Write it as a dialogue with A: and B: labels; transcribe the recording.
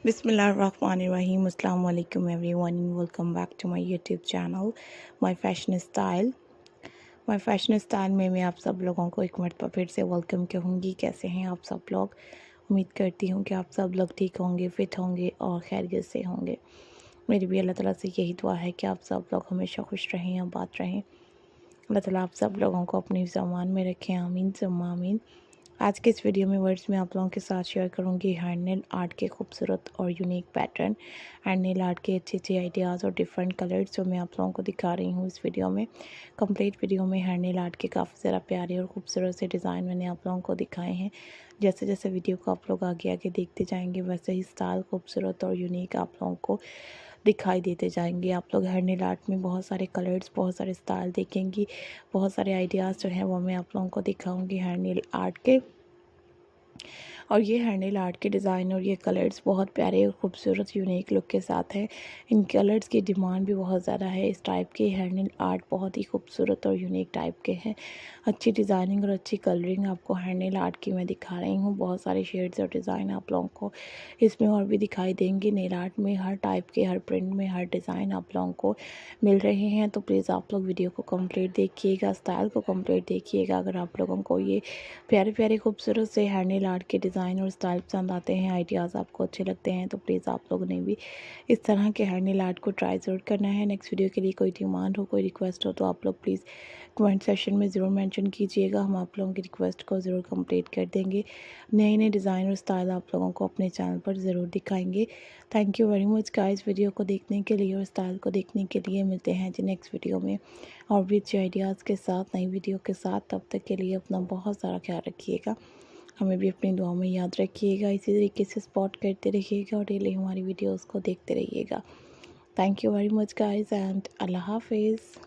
A: Bismillahirrahmanirrahim. Assalamu alaikum everyone and welcome back to my YouTube channel My Fashion Style। My Fashion Style में मैं आप सब लोगों को एक मरतबा फिर से वेलकम कहूँगी। कैसे हैं आप सब लोग? उम्मीद करती हूँ कि आप सब लोग ठीक होंगे, फिट होंगे और खैरियत से होंगे। मेरी भी अल्लाह ताला से यही दुआ है कि आप सब लोग हमेशा खुश रहें, आबाद रहें। अल्लाह ताला आप सब लोगों को अपनी ज़मान में रखें, आमीन सुम्मा आमीन। आज के इस वीडियो में वर्ड्स में आप लोगों के साथ शेयर करूंगी हैंड नेल आर्ट के खूबसूरत और unique pattern, hand nail art के अच्छे अच्छे आइडियाज़ और डिफरेंट कलर्स जो मैं आप लोगों को दिखा रही हूँ इस वीडियो में। कंप्लीट वीडियो में हैंड नेल आर्ट के काफ़ी ज़्यादा प्यारे और खूबसूरत से डिज़ाइन मैंने आप लोगों को दिखाए हैं। जैसे जैसे वीडियो को आप लोग आगे आगे देखते जाएंगे वैसे ही स्टाइल खूबसूरत और यूनिक आप लोगों को दिखाई देते जाएंगे। आप लोग हैंड नेल आर्ट में बहुत सारे कलर्स, बहुत सारे स्टाइल देखेंगी, बहुत सारे आइडियाज़ जो हैं वो मैं आप लोगों को दिखाऊंगी हैंड नेल आर्ट के। और ये हैंड नेल आर्ट के डिज़ाइन और ये कलर्स बहुत प्यारे और खूबसूरत यूनिक लुक के साथ हैं। इन कलर्स की डिमांड भी बहुत ज़्यादा है। इस टाइप के हैंड नेल आर्ट बहुत ही खूबसूरत और यूनिक टाइप के हैं। अच्छी डिज़ाइनिंग और अच्छी कलरिंग आपको हैंड नेल आर्ट की मैं दिखा रही हूँ। बहुत सारे शेड्स और डिज़ाइन आप लोगों को इसमें और भी दिखाई देंगे। नेल आर्ट में हर टाइप के, हर प्रिंट में, हर डिज़ाइन आप लोगों को मिल रहे हैं। तो प्लीज़ आप लोग वीडियो को कंप्लीट देखिएगा, स्टाइल को कंप्लीट देखिएगा। अगर आप लोगों को ये प्यारे प्यारे खूबसूरत से हैंड नेल आर्ट के डिज़ाइन और स्टाइल पसंद आते हैं, आइडियाज़ आपको अच्छे लगते हैं, तो प्लीज़ आप लोगों ने भी इस तरह के हैंड नेल आर्ट को ट्राई ज़रूर करना है। नेक्स्ट वीडियो के लिए कोई डिमांड हो, कोई रिक्वेस्ट हो तो आप लोग प्लीज़ कमेंट सेक्शन में ज़रूर मेंशन कीजिएगा। हम आप लोगों की रिक्वेस्ट को ज़रूर कंप्लीट कर देंगे। नए नए डिज़ाइन और स्टाइल आप लोगों को अपने चैनल पर ज़रूर दिखाएंगे। Thank you very much guys video को देखने के लिए और स्टाइल को देखने के लिए। मिलते हैं जी नेक्स्ट वीडियो में और भी अच्छे आइडियाज़ के साथ, नई वीडियो के साथ। तब तक के लिए अपना बहुत सारा ख्याल रखिएगा, हमें भी अपनी दुआ में याद रखिएगा। इसी तरीके से सपोर्ट करते रहिएगा और डेली हमारी वीडियोस को देखते रहिएगा। Thank you very much guys and अल्लाह हाफिज़।